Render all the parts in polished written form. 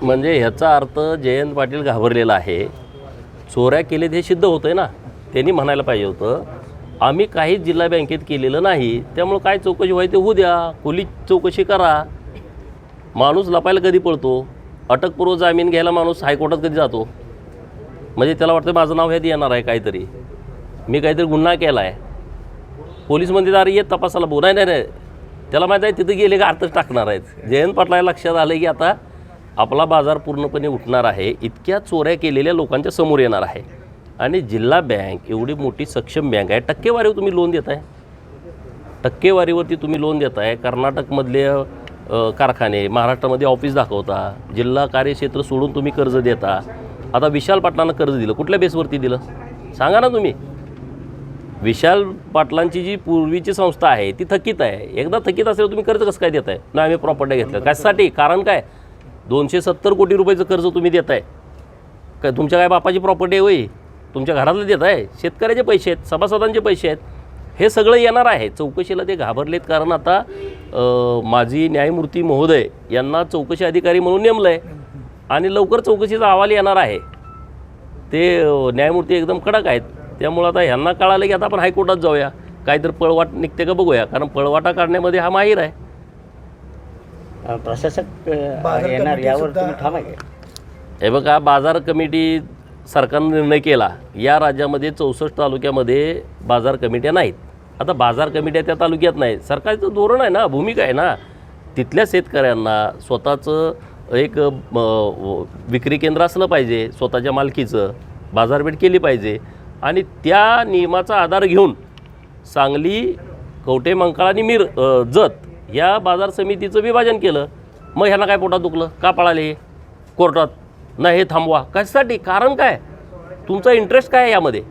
म्हणजे ह्याचा अर्थ जयंत पाटील घाबरलेला आहे. चोऱ्या केलेत हे सिद्ध होतंय ना. त्यांनी म्हणायला पाहिजे होतं आम्ही काहीच जिल्हा बँकेत केलेलं नाही, त्यामुळे काय चौकशी व्हायची होऊ द्या, खोली चौकशी करा. माणूस लपायला कधी पळतो? अटकपूर्व जामीन घ्यायला माणूस हायकोर्टात कधी जातो? म्हणजे त्याला वाटतं माझं नाव ह्यात येणार आहे, काहीतरी मी काहीतरी गुन्हा केला आहे. पोलीस म्हणते अरे येत तपासाला बोल. नाही, त्याला माहीत आहे तिथं गेले का अर्थच टाकणार आहेत. जयंत पाटलाला लक्षात आलं की आता आपला बाजार पूर्णपणे उठणार आहे. इतक्या चोऱ्या केलेल्या लोकांच्या समोर येणार आहे. आणि जिल्हा बँक एवढी मोठी सक्षम बँक आहे. टक्केवारीवर तुम्ही लोन देताय, टक्केवारीवरती तुम्ही लोन देताय. कर्नाटकमधले कारखाने महाराष्ट्रामध्ये ऑफिस दाखवता, जिल्हा कार्यक्षेत्र सोडून तुम्ही कर्ज देता. आता विशाल पाटलांना कर्ज दिलं, कुठल्या बेसवरती दिलं सांगा ना तुम्ही. विशाल पाटलांची जी पूर्वीची संस्था आहे ती थकीत आहे. एकदा थकीत असल्यावर तुम्ही कर्ज कसं काय देताय? नाही आम्ही प्रॉपर्टी घेतलं कशासाठी? कारण काय? 270 कोटी रुपयाचं कर्ज तुम्ही देताय काय? तुमच्या काय बापाची प्रॉपर्टी आहे होय? तुमच्या घरातलं देत आहे? शेतकऱ्याचे पैसे आहेत, सभासदांचे पैसे आहेत. हे सगळं येणार आहे. चौकशीला ते घाबरलेत कारण आता माजी न्यायमूर्ती महोदय यांना चौकशी अधिकारी म्हणून नेमलं आहे आणि लवकर चौकशीचा अहवाल येणार आहे. ते न्यायमूर्ती एकदम कडक आहेत. त्यामुळं आता ह्यांना कळालं की आता आपण हायकोर्टात जाऊया, काहीतरी पळवाट निघते का बघूया, कारण पळवाटा काढण्यामध्ये हा माहीर आहे. प्रशासक येणार यावर तुम्ही ठाम आहे? हे बघा, बाजार कमिटी सरकारनं निर्णय केला. या राज्यामध्ये 64 तालुक्यामध्ये बाजार कमिट्या नाहीत. आता बाजार कमिट्या त्या तालुक्यात नाहीत. सरकारचं धोरण आहे ना, भूमिका आहे ना. तिथल्या शेतकऱ्यांना स्वतःचं एक विक्री केंद्र असलं पाहिजे, स्वतःच्या मालकीचं बाजारपेठ केली पाहिजे. आणि त्या नियमाचा आधार घेऊन सांगली, कवठे मंकाळ आणि जत या बाजार समितीचं विभाजन केलं. मग ह्यांना काय पोटात दुखलं? का पळाले कोर्टात? नाही हे थांबवा कशासाठी? कारण काय? तुमचा इंटरेस्ट काय आहे यामध्ये?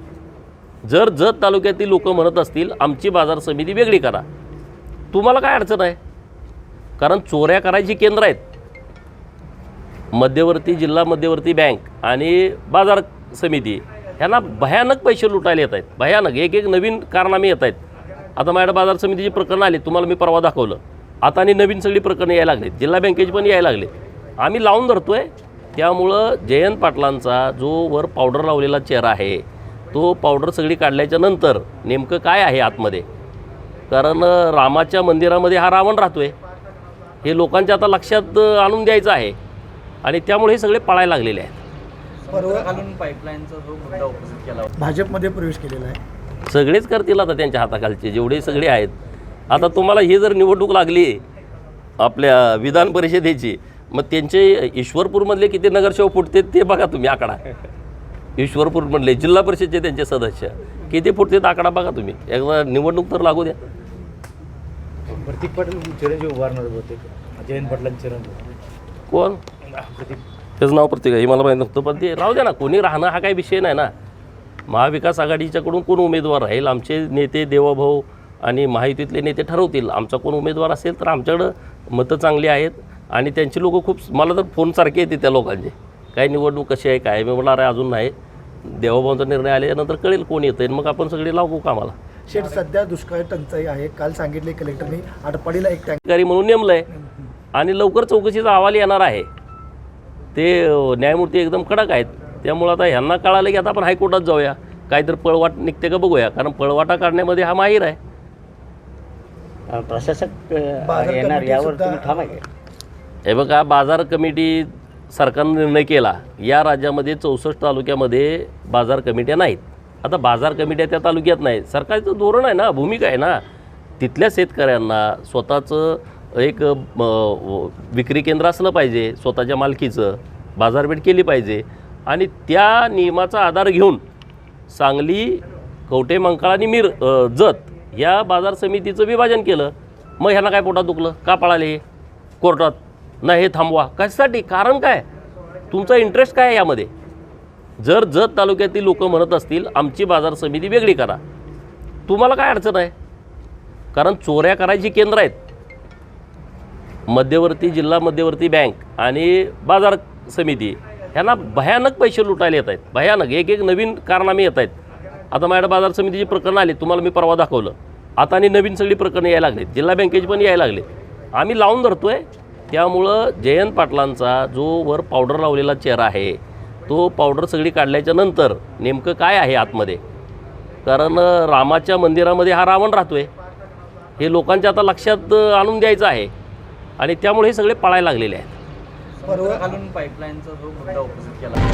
जर जत तालुक्यातील लोक म्हणत असतील आमची बाजार समिती वेगळी करा, तुम्हाला काय अडचण आहे? कारण चोऱ्या करायची केंद्र आहेत. मध्यवर्ती जिल्हा मध्यवर्ती बँक आणि बाजार समिती ह्यांना भयानक पैसे लुटायला येत आहेत. भयानक एक नवीन कारनामे येत आहेत. आता माझ्या बाजार समितीची प्रकरणं आली, तुम्हाला मी परवा दाखवलं. आता आणि नवीन सगळी प्रकरणं यायला लागलीत, जिल्हा बँकेची पण यायला लागले. आम्ही लावून धरतो आहे. त्यामुळं जयंत पाटलांचा जो वर पावडर लावलेला चेहरा आहे तो पावडर सगळी काढल्याच्या नंतर नेमकं काय आहे आतमध्ये? कारण रामाच्या मंदिरामध्ये हा रावण राहतो आहे हे लोकांच्या आता लक्षात आणून द्यायचं आहे. आणि त्यामुळे हे सगळे पळायला लागलेले आहेत. घालून पाईपलाईनचा जो मुद्दा उपस्थित केला, भाजपमध्ये प्रवेश केलेला आहे. सगळेच करतील आता त्यांच्या हाताखालचे जेवढे सगळे आहेत. आता तुम्हाला ही जर निवडणूक लागली आपल्या विधान परिषदेची, मग त्यांचे ईश्वरपूरमधले किती नगरसेवक फुटते ते बघा तुम्ही आकडा. ईश्वरपूरमधले जिल्हा परिषदचे त्यांचे सदस्य किती फुटते आकडा बघा तुम्ही. एकदा निवडणूक तर लागू द्या. प्रतीक पाटील चिरंजीव उभारणार होते, जयंत पाटलांचे चिरंजीव कोण? त्याचं नाव प्रत्येक आहे मला माहीत नव्हतं, पण ते राहू द्या ना. कोणी राहणं हा काही विषय नाही ना. महाविकास आघाडीच्याकडून कोण उमेदवार राहील आमचे नेते देवाभाऊ आणि महायुतीतले नेते ठरवतील. आमचा कोण उमेदवार असेल तर आमच्याकडं मतं चांगली आहेत आणि त्यांची लोकं खूप, मला तर फोनसारखे येते त्या लोकांचे, काय निवडणूक कशी आहे काय. मी म्हणणार आहे अजून नाही, देवाभाऊंचा निर्णय आल्यानंतर कळेल कोण येतं आहे, मग आपण सगळे लागू कामाला. शेठ सध्या दुष्काळ टंचाई आहे. काल सांगितले कलेक्टरने आटपाडीला एक अधिकारी म्हणून नेमलं आहे आणि लवकर चौकशीचा अहवाल येणार आहे. ते न्यायमूर्ती एकदम कडक आहेत. त्यामुळं आता ह्यांना कळालं की आता आपण हायकोर्टात जाऊया, काहीतरी पळवाट निघते का बघूया, कारण पळवाटा काढण्यामध्ये हा माहीर आहे. प्रशासक येणार यावर तुम्ही ठाम आहे? हे बघा, बाजार कमिटी सरकारनं निर्णय केला. या राज्यामध्ये 64 तालुक्यामध्ये बाजार कमिट्या नाहीत. आता बाजार कमिट्या त्या तालुक्यात नाहीत. सरकारचं धोरण आहे ना, भूमिका आहे ना. तिथल्या शेतकऱ्यांना स्वतःचं एक विक्री केंद्र असलं पाहिजे, स्वतःच्या मालकीचं बाजारपेठ केली पाहिजे. आणि त्या नियमाचा आधार घेऊन सांगली, कवठे मंकाळ आणि जत या बाजार समितीचं विभाजन केलं. मग ह्यांना काय पोटात दुखलं? का पळाले कोर्टात? नाही हे थांबवा कशासाठी? कारण काय? तुमचा इंटरेस्ट काय आहे यामध्ये? जर जत तालुक्यातील लोक म्हणत असतील आमची बाजार समिती वेगळी करा, तुम्हाला काय अडचण आहे? कारण चोऱ्या करायची केंद्र आहेत. मध्यवर्ती जिल्हा मध्यवर्ती बँक आणि बाजार समिती ह्यांना भयानक पैसे लुटायला येत आहेत. भयानक एक नवीन कारनामे येत आहेत. आता माझ्या बाजार समितीची प्रकरणं आली, तुम्हाला मी परवा दाखवलं. आता आणि नवीन सगळी प्रकरणं यायला लागलीत, जिल्हा बँकेची पण यायला लागलीत. आम्ही लावून धरतो आहे. त्यामुळं जयंत पाटलांचा जो वर पावडर लावलेला चेहरा आहे तो पावडर सगळी काढल्याच्या नंतर नेमकं काय आहे आतमध्ये, कारण रामाच्या मंदिरामध्ये हा रावण राहतो आहे हे लोकांच्या आता लक्षात आणून द्यायचं आहे आणि त्यामुळे हे सगळे पळायला लागलेले आहेत. समुद्र खालून पाईपलाईनचा जो मुद्दा उपस्थित केला.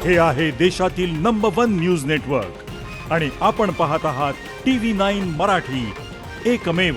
हे आहे देशातील नंबर 1 न्यूज नेटवर्क आणि आपण पाहत आहात TV9 मराठी, एकमेव.